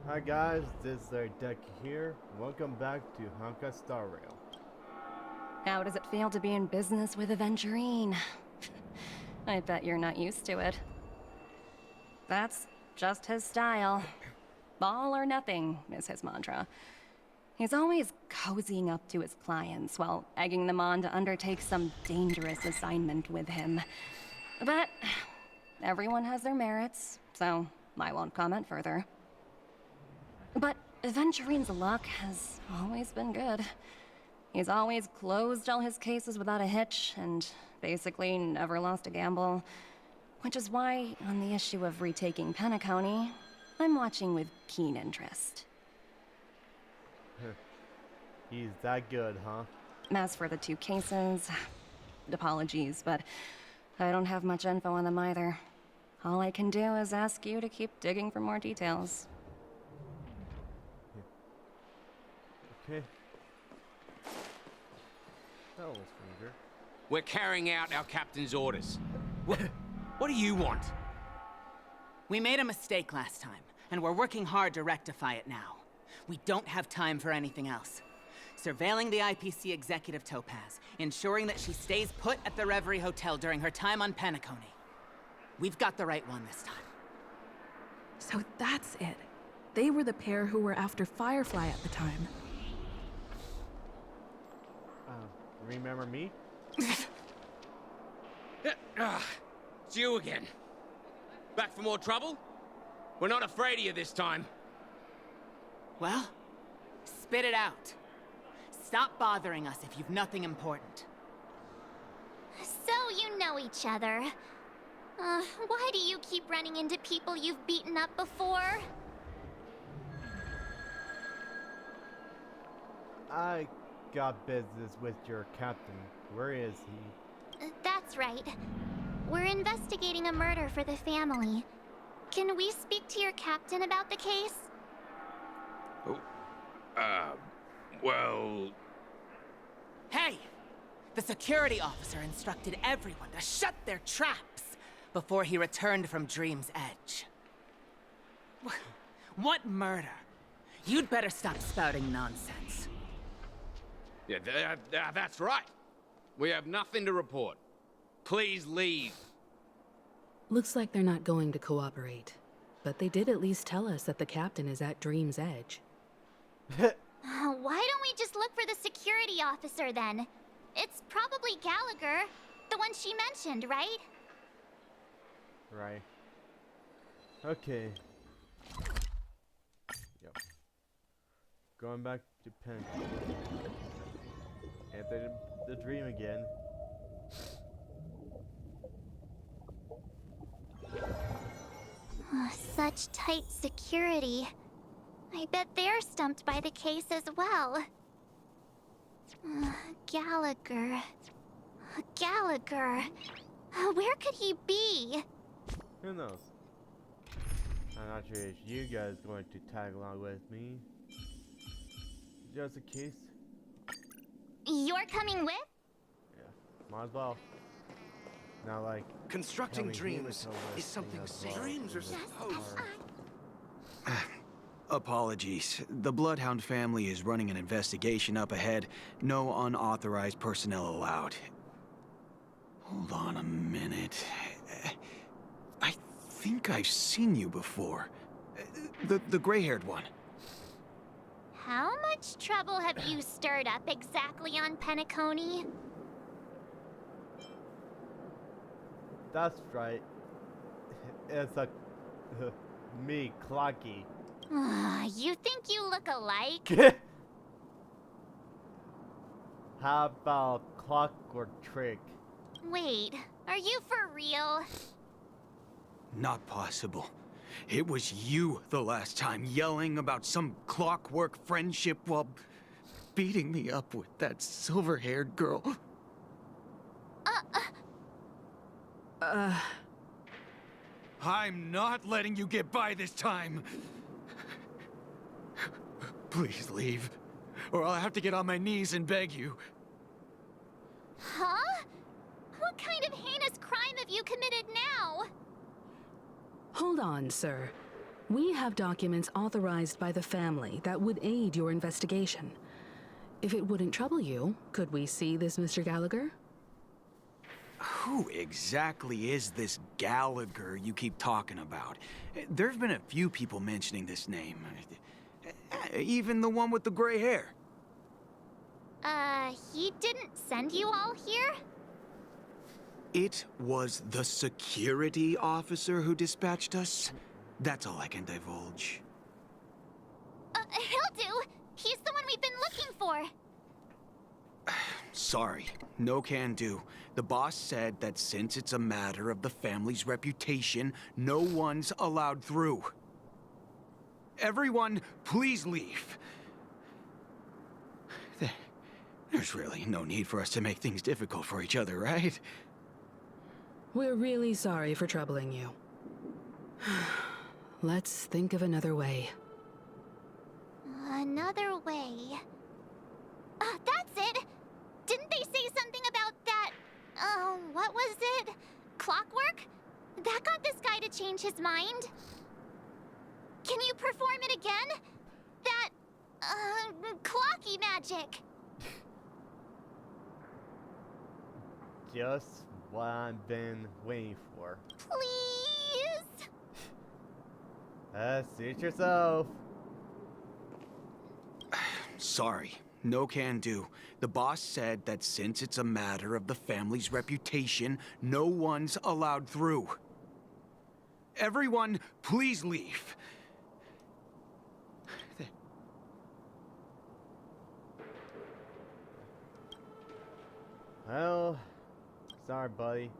Hi guys, this is our deck here. Welcome back to Honkai Star Rail. How does it feel to be in business with Aventurine? I bet you're not used to it. That's just his style. All or nothing is his mantra. He's always cozying up to his clients while egging them on to undertake some dangerous assignment with him. But everyone has their merits, so I won't comment further. But Aventurine's luck has always been good. He's always closed all his cases without a hitch, and basically never lost a gamble. Which is why, on the issue of retaking Penacony, I'm watching with keen interest. He's that good, huh? As for the two cases, apologies, but I don't have much info on them either. All I can do is ask you to keep digging for more details. Okay. That was finger. We're carrying out our captain's orders. What do you want? We made a mistake last time, and we're working hard to rectify it now. We don't have time for anything else. Surveilling the IPC executive Topaz, ensuring that she stays put at the Reverie Hotel during her time on Penacony. We've got the right one this time. So that's it. They were the pair who were after Firefly at the time. Remember me? It's you again. Back for more trouble? We're not afraid of you this time. Well, spit it out. Stop bothering us if you've nothing important. So you know each other. Why do you keep running into people you've beaten up before? I got business with your captain. Where is he? That's right. We're investigating a murder for the family. Can we speak to your captain about the case? Well... Hey! The security officer instructed everyone to shut their traps before he returned from Dream's Edge. What murder? You'd better stop spouting nonsense. Yeah, that's right. We have nothing to report. Please leave. Looks like they're not going to cooperate. But they did at least tell us that the captain is at Dream's Edge. Why don't we just look for the security officer then? It's probably Gallagher, the one she mentioned, right? Right. Okay. Yep. Going back to Pen. And the dream again. Such tight security. I bet they're stumped by the case as well. Gallagher. Gallagher. Where could he be? Who knows? I'm not sure if you guys going to tag along with me. Just a case. You're coming with? Yeah, might as well. Now, like, Constructing tell me who dreams the hell is was something as sacred. well Dreams are in this supposed- car. Apologies. The Bloodhound family is running an investigation up ahead. No unauthorized personnel allowed. Hold on a minute. I think I've seen you before. The gray-haired one. How much trouble have you stirred up exactly on Penacony? That's right. It's a me, Clocky. You think you look alike? How about clockwork trick? Wait, are you for real? Not possible. It was you the last time, yelling about some clockwork friendship while beating me up with that silver-haired girl. I'm not letting you get by this time. Please leave, or I'll have to get on my knees and beg you. Huh? What kind of heinous crime have you committed now? Hold on, sir. We have documents authorized by the family that would aid your investigation. If it wouldn't trouble you, could we see this Mr. Gallagher? Who exactly is this Gallagher you keep talking about? There's been a few people mentioning this name. Even the one with the gray hair. He didn't send you all here? It was the security officer who dispatched us. That's all I can divulge. He'll do. He's the one we've been looking for. Sorry, no can do. The boss said that since it's a matter of the family's reputation, no one's allowed through. Everyone, please leave. There's really no need for us to make things difficult for each other, right? We're really sorry for troubling you. Let's think of another way. Another way. That's it! Didn't they say something about that... what was it? Clockwork? That got this guy to change his mind. Can you perform it again? That... clocky magic. Just what I've been waiting for. Please? Suit yourself. Sorry, no can do. The boss said that since it's a matter of the family's reputation, no one's allowed through. Everyone, please leave. Well, sorry, buddy.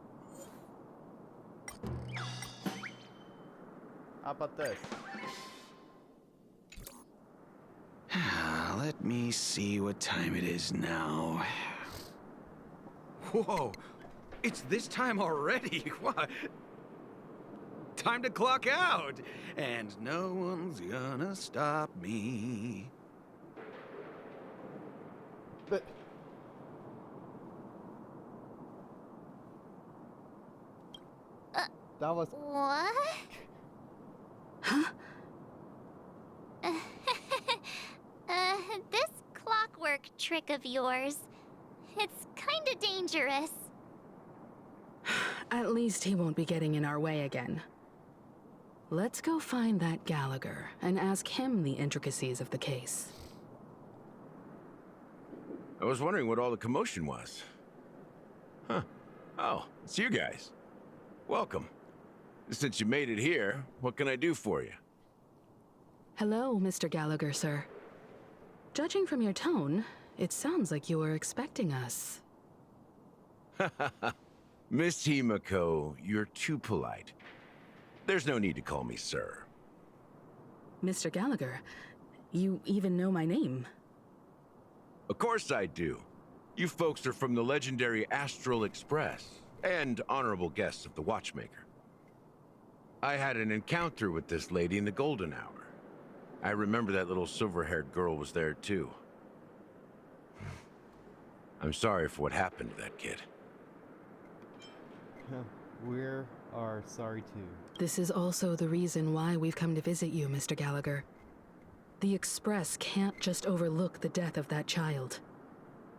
How about this? Let me see what time it is now. Whoa! It's this time already! What? Time to clock out! And no one's gonna stop me. But... that was... What? Huh? This clockwork trick of yours, it's kinda dangerous. At least he won't be getting in our way again. Let's go find that Gallagher and ask him the intricacies of the case. I was wondering what all the commotion was. Huh. Oh, it's you guys. Welcome. Since you made it here, what can I do for you? Hello, Mr. Gallagher, sir. Judging from your tone, it sounds like you were expecting us. Miss Himiko, you're too polite. There's no need to call me sir. Mr. Gallagher, you even know my name. Of course I do. You folks are from the legendary Astral Express, and honorable guests of the Watchmaker. I had an encounter with this lady in the Golden Hour. I remember that little silver-haired girl was there too. I'm sorry for what happened to that kid. We are sorry too. This is also the reason why we've come to visit you, Mr. Gallagher. The Express can't just overlook the death of that child.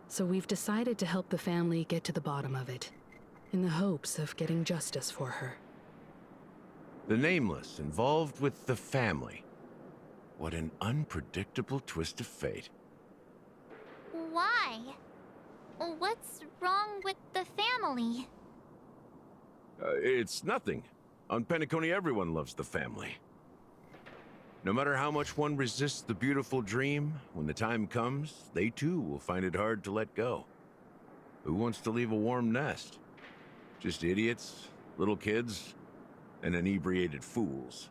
So we've decided to help the family get to the bottom of it, in the hopes of getting justice for her. The Nameless involved with the family. What an unpredictable twist of fate. Why? What's wrong with the family? It's nothing. On Penacony, everyone loves the family. No matter how much one resists the beautiful dream, when the time comes, they too will find it hard to let go. Who wants to leave a warm nest? Just idiots, little kids, and inebriated fools.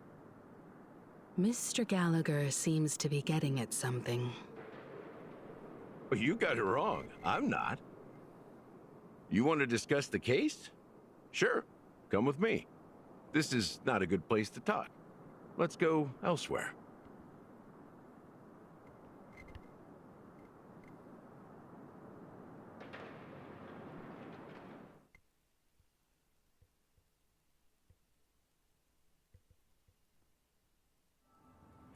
Mr. Gallagher seems to be getting at something. Well, you got it wrong. I'm not. You want to discuss the case? Sure. Come with me. This is not a good place to talk. Let's go elsewhere.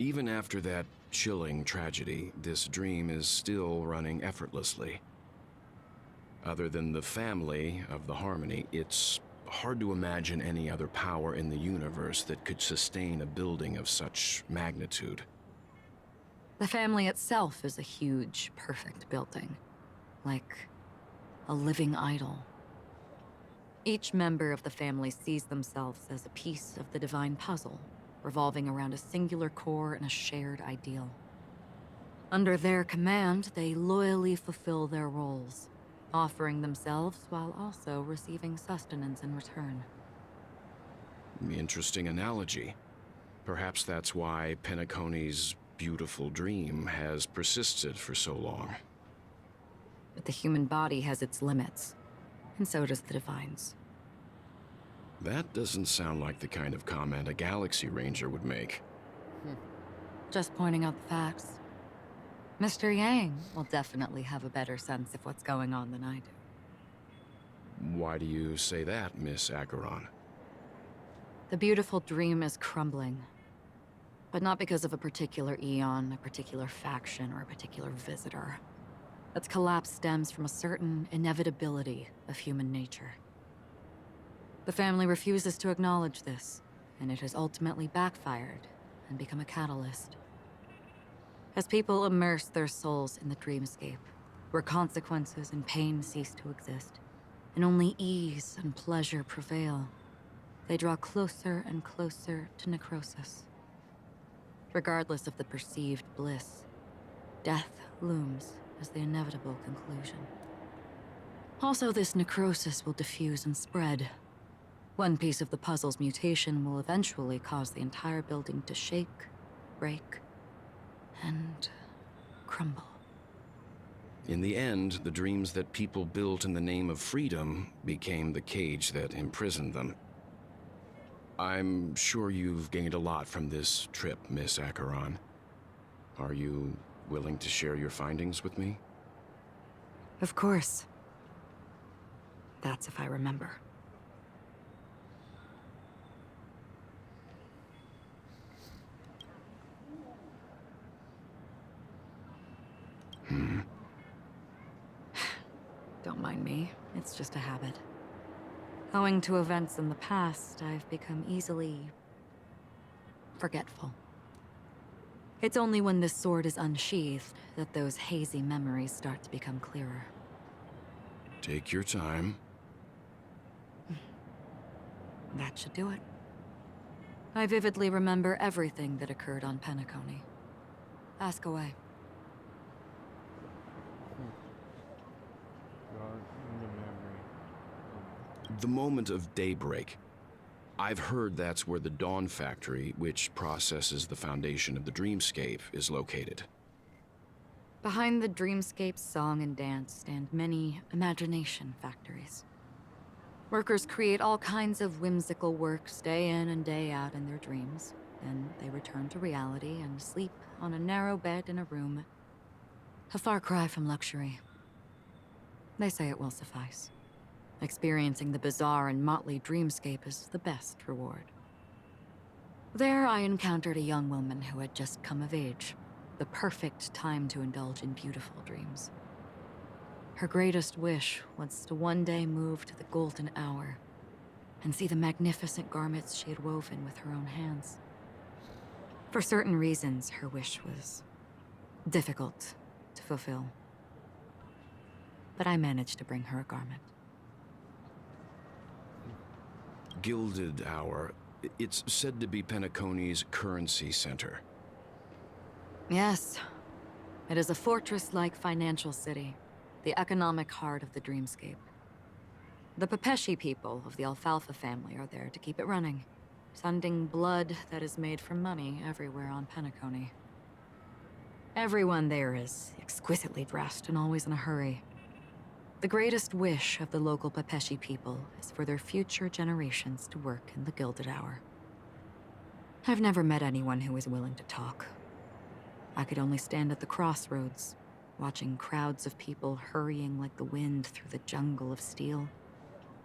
Even after that chilling tragedy, this dream is still running effortlessly. Other than the family of the Harmony, it's hard to imagine any other power in the universe that could sustain a building of such magnitude. The family itself is a huge, perfect building. Like a living idol. Each member of the family sees themselves as a piece of the divine puzzle, revolving around a singular core and a shared ideal. Under their command, they loyally fulfill their roles, offering themselves while also receiving sustenance in return. Interesting analogy. Perhaps that's why Penacony's beautiful dream has persisted for so long. But the human body has its limits, and so does the divine's. That doesn't sound like the kind of comment a Galaxy Ranger would make. Just pointing out the facts. Mr. Yang will definitely have a better sense of what's going on than I do. Why do you say that, Miss Acheron? The beautiful dream is crumbling. But not because of a particular eon, a particular faction, or a particular visitor. Its collapse stems from a certain inevitability of human nature. The family refuses to acknowledge this, and it has ultimately backfired and become a catalyst. As people immerse their souls in the dreamscape, where consequences and pain cease to exist, and only ease and pleasure prevail, they draw closer and closer to necrosis. Regardless of the perceived bliss, death looms as the inevitable conclusion. Also, this necrosis will diffuse and spread. One piece of the puzzle's mutation will eventually cause the entire building to shake, break, and crumble. In the end, the dreams that people built in the name of freedom became the cage that imprisoned them. I'm sure you've gained a lot from this trip, Miss Acheron. Are you willing to share your findings with me? Of course. That's if I remember. Don't mind me. It's just a habit. Owing to events in the past, I've become easily forgetful. It's only when this sword is unsheathed that those hazy memories start to become clearer. Take your time. That should do it. I vividly remember everything that occurred on Penacony. Ask away. The moment of daybreak. I've heard that's where the Dawn Factory, which processes the foundation of the dreamscape, is located. Behind the dreamscape's song and dance stand many imagination factories. Workers create all kinds of whimsical works day in and day out in their dreams. Then they return to reality and sleep on a narrow bed in a room. A far cry from luxury. They say it will suffice. Experiencing the bizarre and motley dreamscape is the best reward. There, I encountered a young woman who had just come of age. The perfect time to indulge in beautiful dreams. Her greatest wish was to one day move to the golden hour and see the magnificent garments she had woven with her own hands. For certain reasons, her wish was difficult to fulfill. But I managed to bring her a garment. Gilded Hour. It's said to be Penacony's currency center. Yes. It is a fortress-like financial city, the economic heart of the dreamscape. The Pepeshi people of the Alfalfa family are there to keep it running, sending blood that is made from money everywhere on Penacony. Everyone there is exquisitely dressed and always in a hurry. The greatest wish of the local Pepeshi people is for their future generations to work in the Gilded Hour. I've never met anyone who is willing to talk. I could only stand at the crossroads, watching crowds of people hurrying like the wind through the jungle of steel,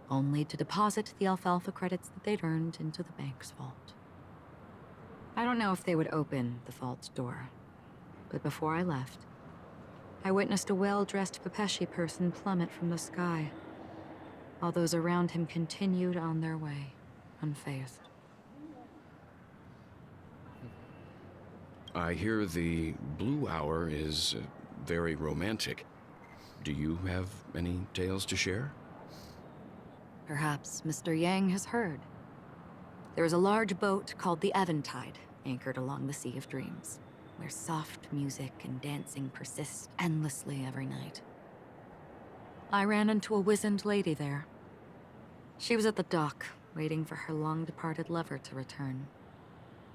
only to deposit the alfalfa credits that they'd earned into the bank's vault. I don't know if they would open the vault door, but before I left, I witnessed a well-dressed Pepeshi person plummet from the sky, while those around him continued on their way, unfazed. I hear the Blue Hour is very romantic. Do you have any tales to share? Perhaps Mr. Yang has heard. There is a large boat called the Eventide, anchored along the Sea of Dreams, where soft music and dancing persist endlessly every night. I ran into a wizened lady there. She was at the dock, waiting for her long-departed lover to return,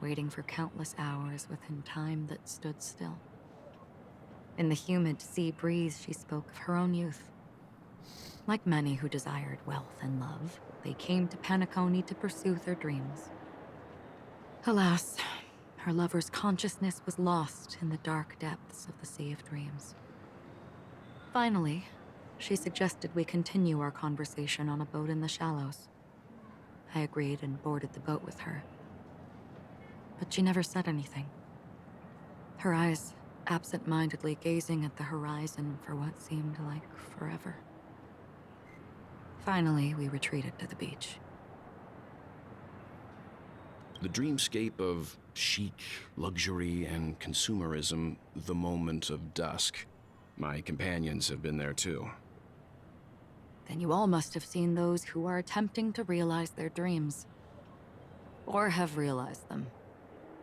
waiting for countless hours within time that stood still. In the humid sea breeze, she spoke of her own youth. Like many who desired wealth and love, they came to Penacony to pursue their dreams. Alas, her lover's consciousness was lost in the dark depths of the Sea of Dreams. Finally, she suggested we continue our conversation on a boat in the shallows. I agreed and boarded the boat with her. But she never said anything. Her eyes absent-mindedly gazing at the horizon for what seemed like forever. Finally, we retreated to the beach. The dreamscape of chic, luxury, and consumerism, the moment of dusk. My companions have been there too. Then you all must have seen those who are attempting to realize their dreams. Or have realized them.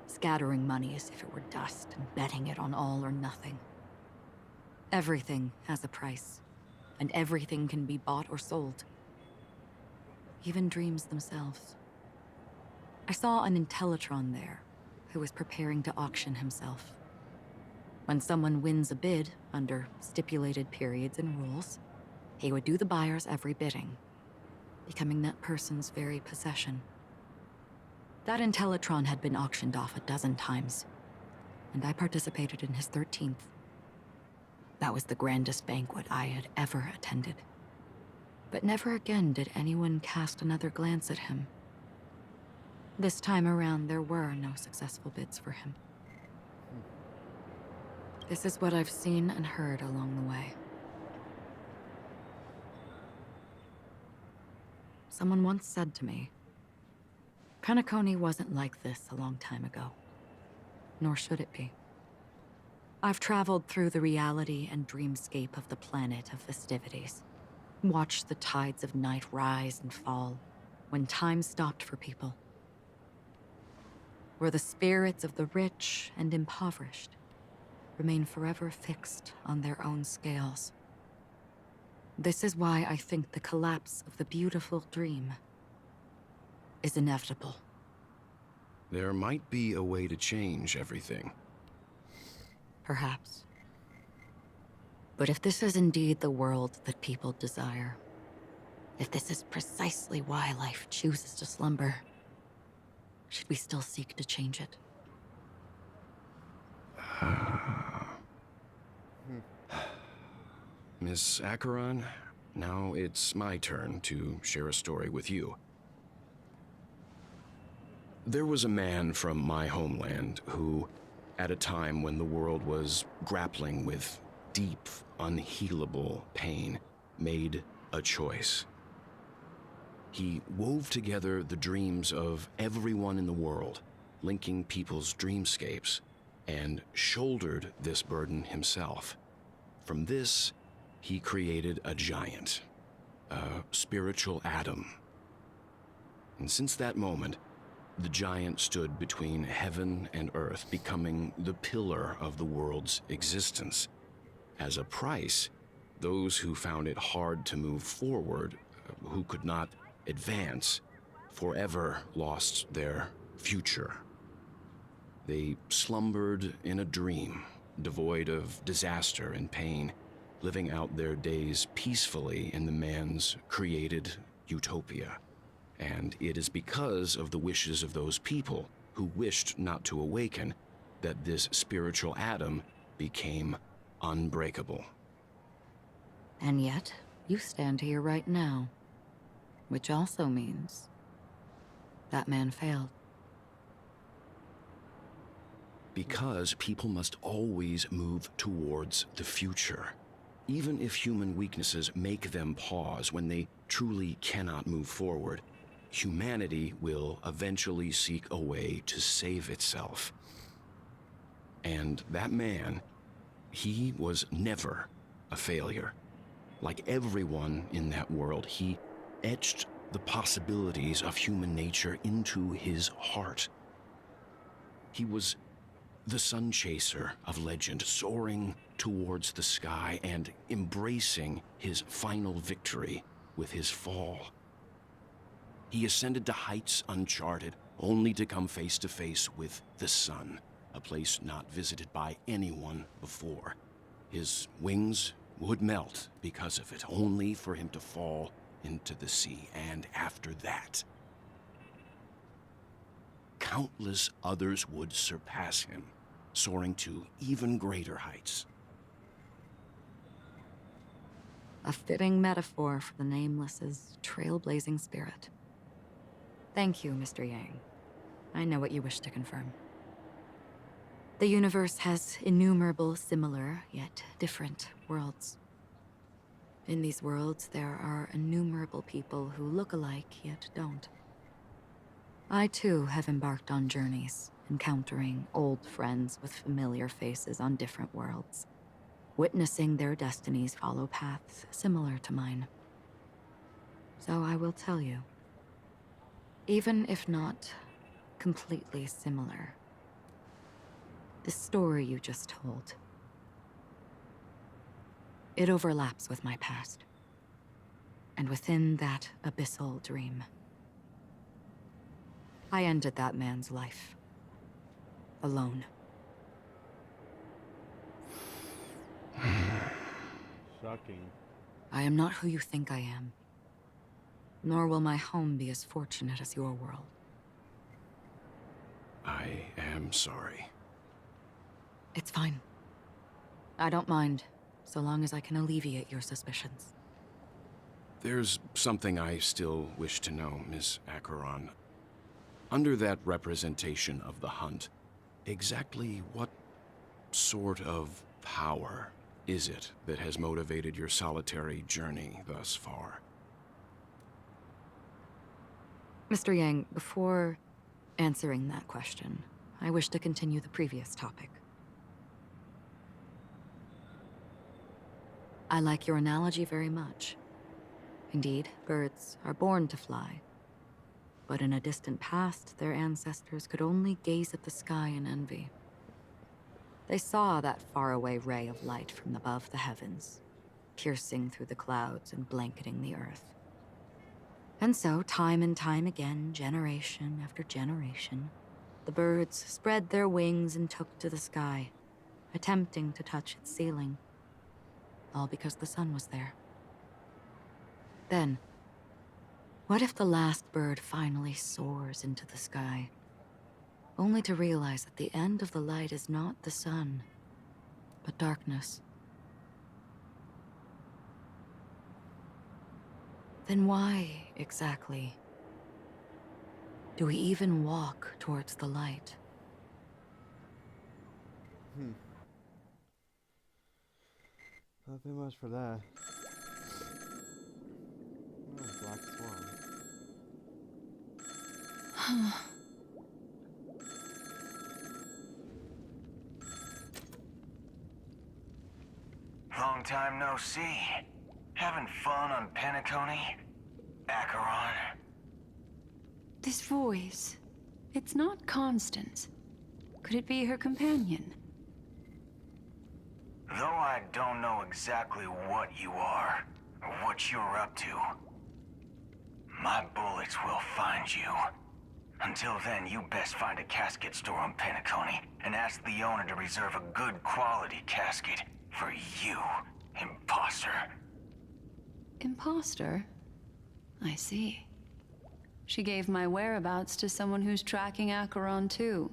Scattering money as if it were dust and betting it on all or nothing. Everything has a price, and everything can be bought or sold. Even dreams themselves. I saw an Intellitron there, who was preparing to auction himself. When someone wins a bid, under stipulated periods and rules, he would do the buyer's every bidding, becoming that person's very possession. That Intellitron had been auctioned off a dozen times, and I participated in his 13th. That was the grandest banquet I had ever attended. But never again did anyone cast another glance at him. This time around, there were no successful bids for him. This is what I've seen and heard along the way. Someone once said to me, Penacony wasn't like this a long time ago, nor should it be. I've traveled through the reality and dreamscape of the planet of festivities, watched the tides of night rise and fall when time stopped for people, where the spirits of the rich and impoverished remain forever fixed on their own scales. This is why I think the collapse of the beautiful dream is inevitable. There might be a way to change everything. Perhaps. But if this is indeed the world that people desire, if this is precisely why life chooses to slumber, should we still seek to change it? Miss Acheron, now it's my turn to share a story with you. There was a man from my homeland who, at a time when the world was grappling with deep, unhealable pain, made a choice. He wove together the dreams of everyone in the world, linking people's dreamscapes, and shouldered this burden himself. From this, he created a giant, a spiritual atom. And since that moment, the giant stood between heaven and earth, becoming the pillar of the world's existence. As a price, those who found it hard to move forward, who could not advance, forever lost their future. They slumbered in a dream, devoid of disaster and pain, living out their days peacefully in the man's created utopia. And it is because of the wishes of those people who wished not to awaken that this spiritual atom became unbreakable. And yet, you stand here right now, which also means that man failed. Because people must always move towards the future. Even if human weaknesses make them pause when they truly cannot move forward, humanity will eventually seek a way to save itself. And that man, he was never a failure. Like everyone in that world, he etched the possibilities of human nature into his heart. He was the sun chaser of legend, soaring towards the sky and embracing his final victory with his fall. He ascended to heights uncharted, only to come face to face with the sun, a place not visited by anyone before. His wings would melt because of it, only for him to fall into the sea. And after that, countless others would surpass him, soaring to even greater heights. A fitting metaphor for the Nameless's trailblazing spirit. Thank you, Mr. Yang. I know what you wish to confirm. The universe has innumerable similar, yet different worlds. In these worlds, there are innumerable people who look alike, yet don't. I, too, have embarked on journeys, encountering old friends with familiar faces on different worlds, witnessing their destinies follow paths similar to mine. So I will tell you, even if not completely similar, the story you just told, it overlaps with my past, and within that abyssal dream, I ended that man's life, alone. Shocking. I am not who you think I am, nor will my home be as fortunate as your world. I am sorry. It's fine. I don't mind, so long as I can alleviate your suspicions. There's something I still wish to know, Miss Acheron. Under that representation of the hunt, exactly what sort of power is it that has motivated your solitary journey thus far? Mr. Yang, before answering that question, I wish to continue the previous topic. I like your analogy very much. Indeed, birds are born to fly. But in a distant past, their ancestors could only gaze at the sky in envy. They saw that faraway ray of light from above the heavens, piercing through the clouds and blanketing the earth. And so, time and time again, generation after generation, the birds spread their wings and took to the sky, attempting to touch its ceiling, all because the sun was there. Then, what if the last bird finally soars into the sky, only to realize that the end of the light is not the sun, but darkness? Then why, exactly, do we even walk towards the light? Nothing much for that. Oh, black swan. Long time no see. Having fun on Penacony? Acheron? This voice, it's not Constance. Could it be her companion? Though I don't know exactly what you are, or what you're up to, my bullets will find you. Until then, you best find a casket store on Penacony and ask the owner to reserve a good quality casket for you, imposter. Imposter? I see. She gave my whereabouts to someone who's tracking Acheron too.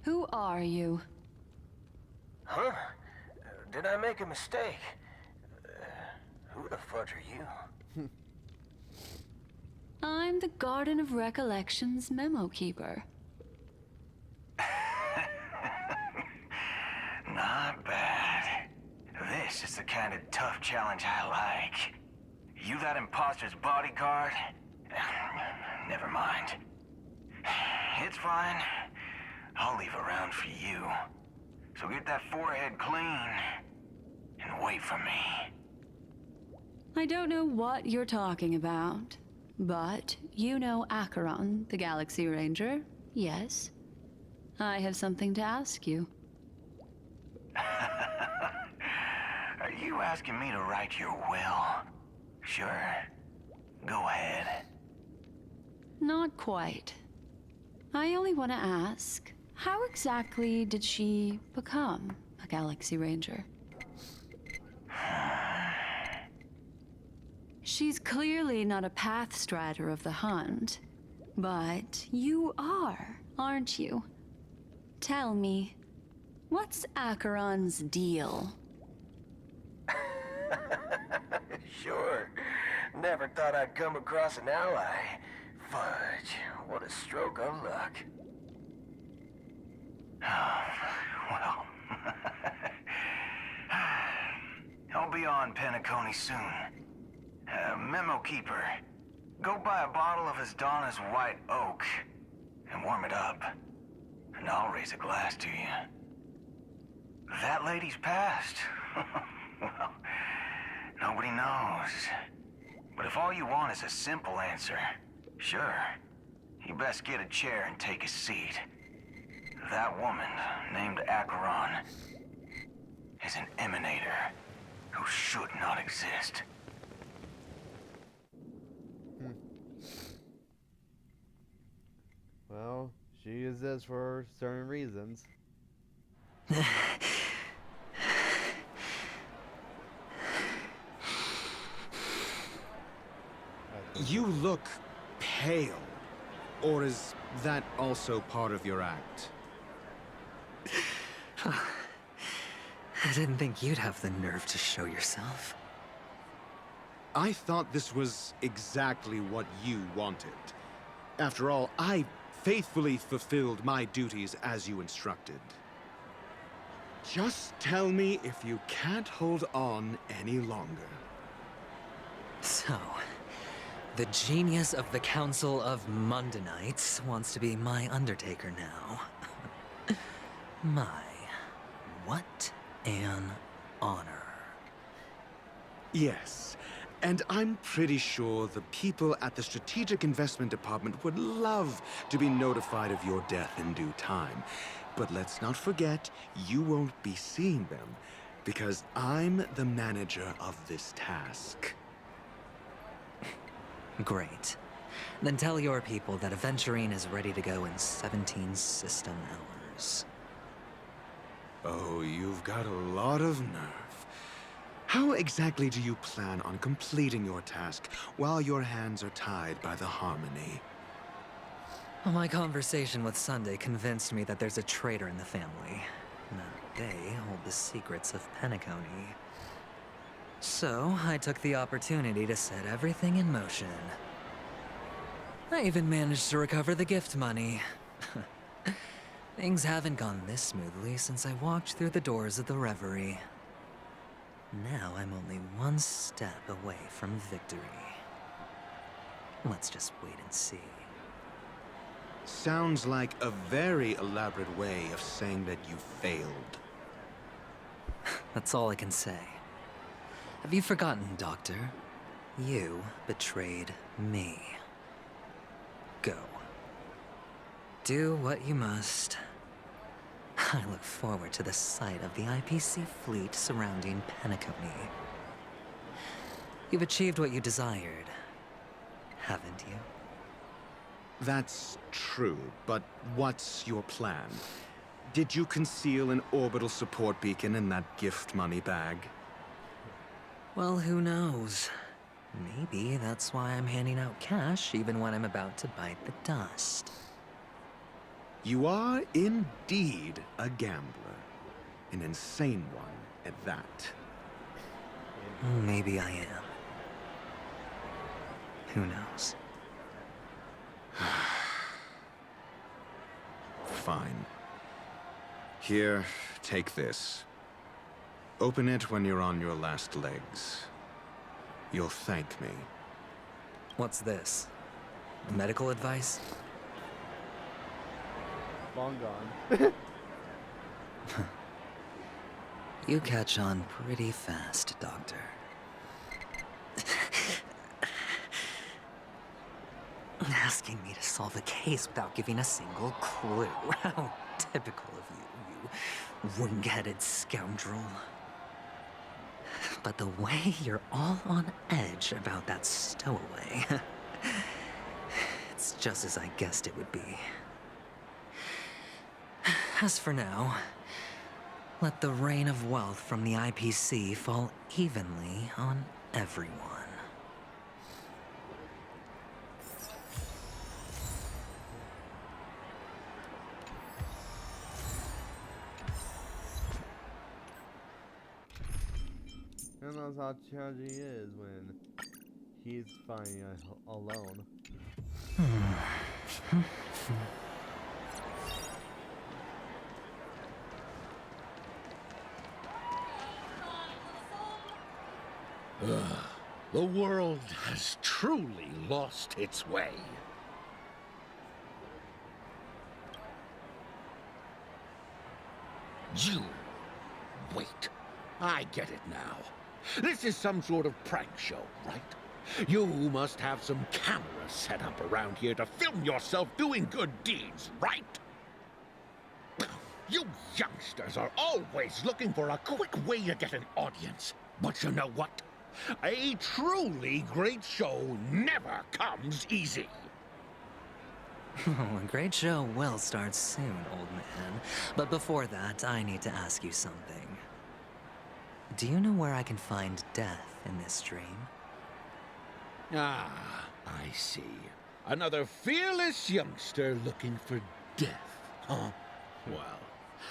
Who are you? Huh? Did I make a mistake? Who the fudge are you? I'm the Garden of Recollection's memo keeper. just the kind of tough challenge I like. You that imposter's bodyguard? Never mind. It's fine. I'll leave a round for you. So get that forehead clean and wait for me. I don't know what you're talking about, but you know Acheron, the Galaxy Ranger, yes? I have something to ask you. Are you asking me to write your will? Sure. Go ahead. Not quite. I only want to ask, how exactly did she become a Galaxy Ranger? She's clearly not a path strider of the Hunt, but you are, aren't you? Tell me, what's Acheron's deal? Sure. Never thought I'd come across an ally. Fudge, what a stroke of luck. Well, I'll be on Penacony soon. Memo Keeper, go buy a bottle of Asdana's White Oak and warm it up, and I'll raise a glass to you. That lady's passed. Well, nobody knows. But if all you want is a simple answer, sure, you best get a chair and take a seat. That woman, named Acheron, is an emanator who should not exist. Well, she exists for certain reasons. You look pale. Or is that also part of your act? I didn't think you'd have the nerve to show yourself. I thought this was exactly what you wanted. After all, I faithfully fulfilled my duties as you instructed. Just tell me if you can't hold on any longer. So, the genius of the Council of Mundanites wants to be my Undertaker now. My, what an honor. Yes, and I'm pretty sure the people at the Strategic Investment Department would love to be notified of your death in due time. But let's not forget, you won't be seeing them, because I'm the manager of this task. Great. Then tell your people that Aventurine is ready to go in 17 system hours. Oh, you've got a lot of nerve. How exactly do you plan on completing your task while your hands are tied by the Harmony? Well, my conversation with Sunday convinced me that there's a traitor in the family. That they hold the secrets of Penacony. So, I took the opportunity to set everything in motion. I even managed to recover the gift money. Things haven't gone this smoothly since I walked through the doors of the Reverie. Now I'm only one step away from victory. Let's just wait and see. Sounds like a very elaborate way of saying that you failed. That's all I can say. Have you forgotten, Doctor? You betrayed me. Go. Do what you must. I look forward to the sight of the IPC fleet surrounding Penacony. You've achieved what you desired, haven't you? That's true, but what's your plan? Did you conceal an orbital support beacon in that gift money bag? Well, who knows? Maybe that's why I'm handing out cash even when I'm about to bite the dust. You are indeed a gambler. An insane one at that. Maybe I am. Who knows? Fine. Here, take this. Open it when you're on your last legs. You'll thank me. What's this? Medical advice? Long gone. You catch on pretty fast, Doctor. Asking me to solve a case without giving a single clue. How typical of you, you wing-headed scoundrel. But the way you're all on edge about that stowaway, it's just as I guessed it would be. As for now, let the rain of wealth from the IPC fall evenly on everyone. Who knows how challenging he is when he's fighting alone. The world has truly lost its way. You... Wait. I get it now. This is some sort of prank show, right? You must have some cameras set up around here to film yourself doing good deeds, right? You youngsters are always looking for a quick way to get an audience. But you know what? A truly great show never comes easy. A great show will start soon, old man. But before that, I need to ask you something. Do you know where I can find death in this dream? Ah, I see. Another fearless youngster looking for death, huh? Well,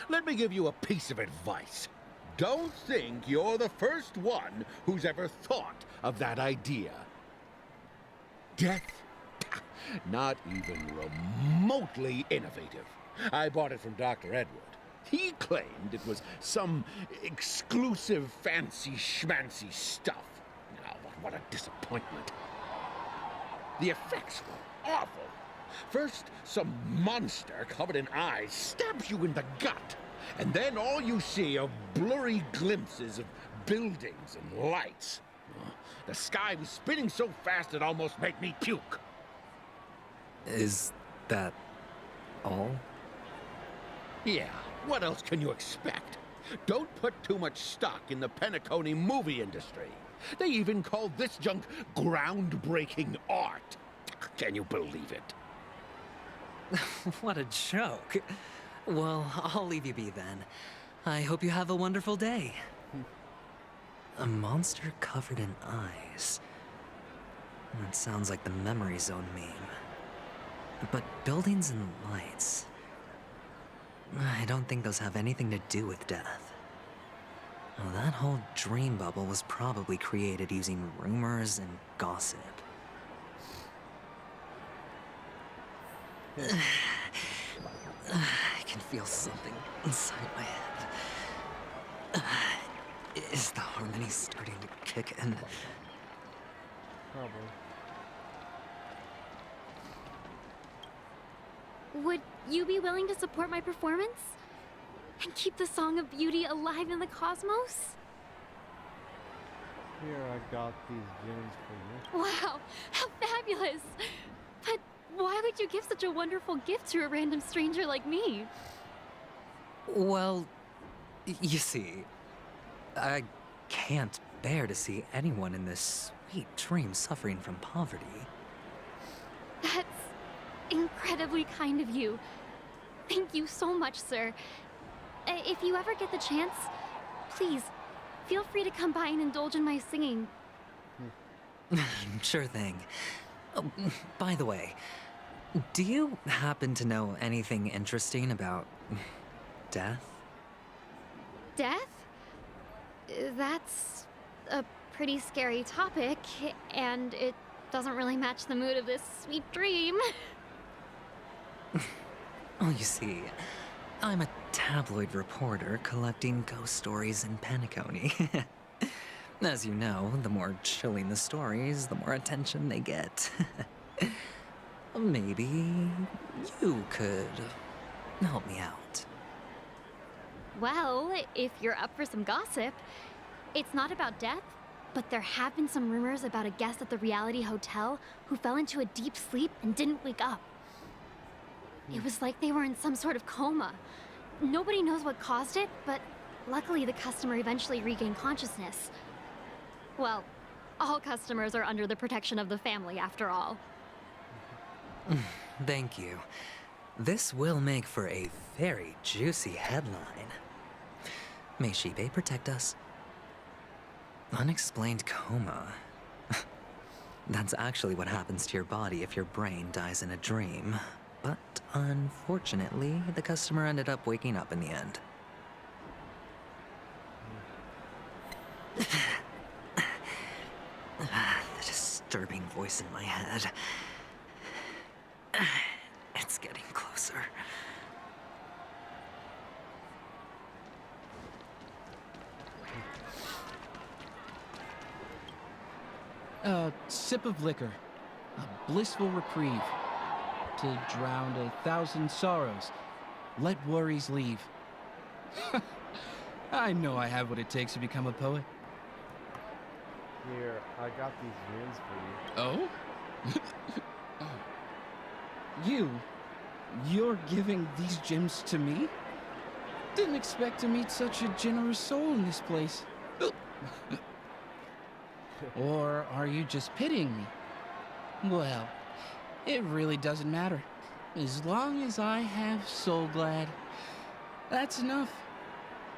let me give you a piece of advice. Don't think you're the first one who's ever thought of that idea. Death? Not even remotely innovative. I bought it from Dr. Edward. He claimed it was some exclusive fancy schmancy stuff. Now, what a disappointment. The effects were awful. First, some monster covered in eyes stabs you in the gut. And then all you see are blurry glimpses of buildings and lights. The sky was spinning so fast it almost made me puke. Is that all? Yeah, what else can you expect? Don't put too much stock in the Penacony movie industry. They even call this junk groundbreaking art. Can you believe it? What a joke. Well, I'll leave you be then. I hope you have a wonderful day. A monster covered in eyes. That sounds like the Memory Zone meme. But buildings and lights... I don't think those have anything to do with death. Well, that whole dream bubble was probably created using rumors and gossip. I can feel something inside my head. Is the harmony starting to kick in? Probably. Would you be willing to support my performance? And keep the Song of Beauty alive in the cosmos? Here, I got these gems for you. Wow, how fabulous! But why would you give such a wonderful gift to a random stranger like me? Well, you see, I can't bear to see anyone in this sweet dream suffering from poverty. That's incredibly kind of you. Thank you so much, sir. If you ever get the chance, please, feel free to come by and indulge in my singing. Sure thing. Oh, by the way, do you happen to know anything interesting about death? Death? That's a pretty scary topic, and it doesn't really match the mood of this sweet dream. Oh, you see, I'm a tabloid reporter collecting ghost stories in Penacony. As you know, the more chilling the stories, the more attention they get. Maybe you could help me out. Well, if you're up for some gossip, it's not about death, but there have been some rumors about a guest at the reality hotel who fell into a deep sleep and didn't wake up. It was like they were in some sort of coma. Nobody knows what caused it, but luckily the customer eventually regained consciousness. Well, all customers are under the protection of the family, after all. Thank you. This will make for a very juicy headline. May Shibe protect us. Unexplained coma. That's actually what happens to your body if your brain dies in a dream. But unfortunately, the customer ended up waking up in the end. The disturbing voice in my head. It's getting closer. A sip of liquor. A blissful reprieve. To drown 1,000 sorrows. Let worries leave. I know I have what it takes to become a poet. Here, I got these gems for you. Oh? You? You're giving these gems to me? Didn't expect to meet such a generous soul in this place. Or are you just pitying me? Well, it really doesn't matter. As long as I have Soul Glad, that's enough.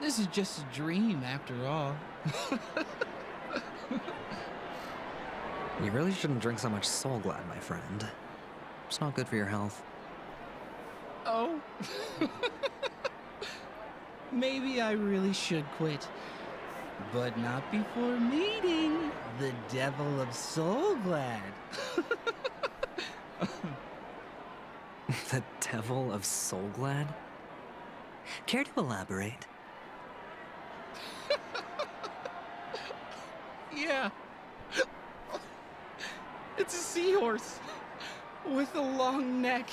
This is just a dream after all. You really shouldn't drink so much Soul Glad, my friend. It's not good for your health. Oh? Maybe I really should quit. But not before meeting the Devil of Soul Glad. The Devil of Soul Glad? Care to elaborate? Yeah. It's a seahorse with a long neck.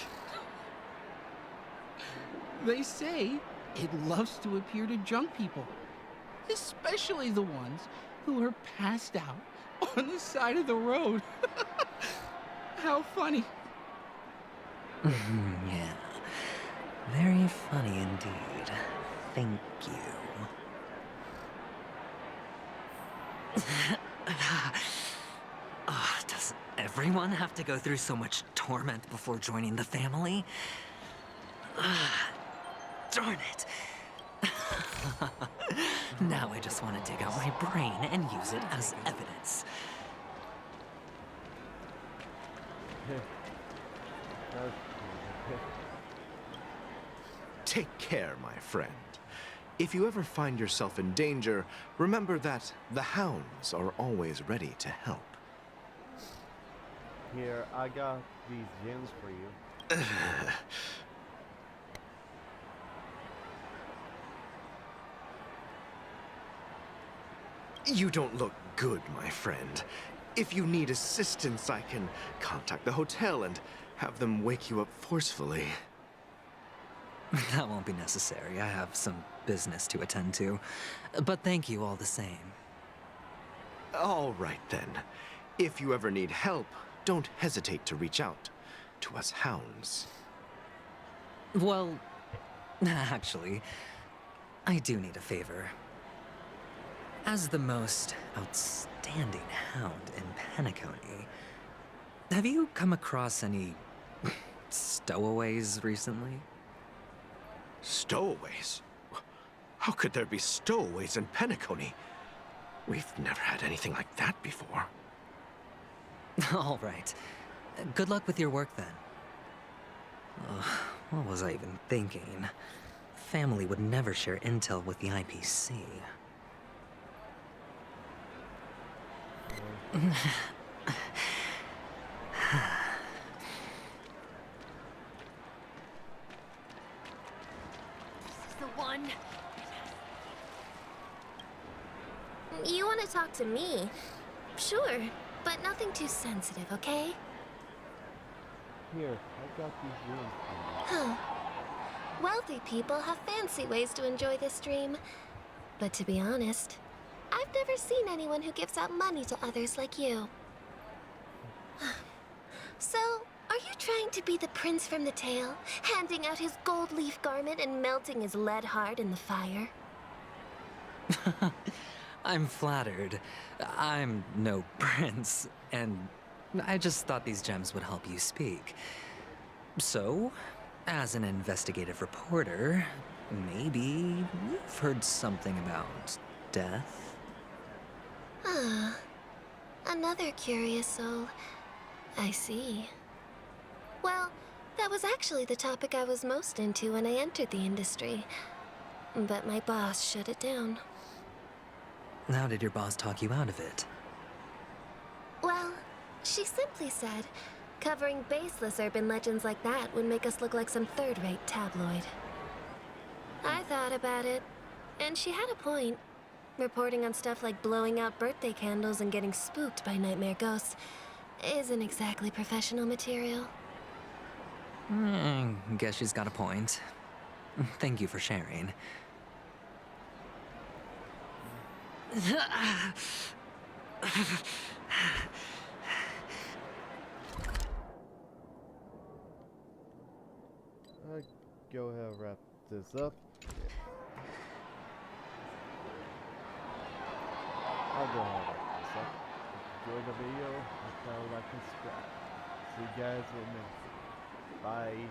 They say it loves to appear to drunk people, especially the ones who are passed out on the side of the road. How funny. Yeah. Very funny indeed. Thank you. Does everyone have to go through so much torment before joining the family? Darn it. Now I just want to dig out my brain and use it as evidence. Take care, my friend. If you ever find yourself in danger, remember that the hounds are always ready to help. Here, I got these gems for you. You don't look good, my friend. If you need assistance, I can contact the hotel and have them wake you up forcefully. That won't be necessary. I have some business to attend to. But thank you all the same. All right, then. If you ever need help, don't hesitate to reach out to us hounds. Well, actually, I do need a favor. As the most outstanding hound in Penacony, have you come across any stowaways recently? Stowaways? How could there be stowaways in Penacony? We've never had anything like that before. All right. Good luck with your work, then. What was I even thinking? Family would never share intel with the IPC. You want to talk to me? Sure, but nothing too sensitive, okay? Here, I got these rooms for you. Huh. Wealthy people have fancy ways to enjoy this dream. But to be honest, I've never seen anyone who gives out money to others like you. So, are you trying to be the prince from the tale, handing out his gold leaf garment and melting his lead heart in the fire? I'm flattered. I'm no prince, and I just thought these gems would help you speak. So, as an investigative reporter, maybe you've heard something about death? Ah, another curious soul. I see. Well, that was actually the topic I was most into when I entered the industry. But my boss shut it down. How did your boss talk you out of it? Well, she simply said, covering baseless urban legends like that would make us look like some third-rate tabloid. I thought about it, and she had a point. Reporting on stuff like blowing out birthday candles and getting spooked by nightmare ghosts isn't exactly professional material. Guess she's got a point. Thank you for sharing. Go ahead and wrap this up. I'll go ahead and wrap this up. Enjoy the video, like and subscribe. See you guys in the next video. Bye.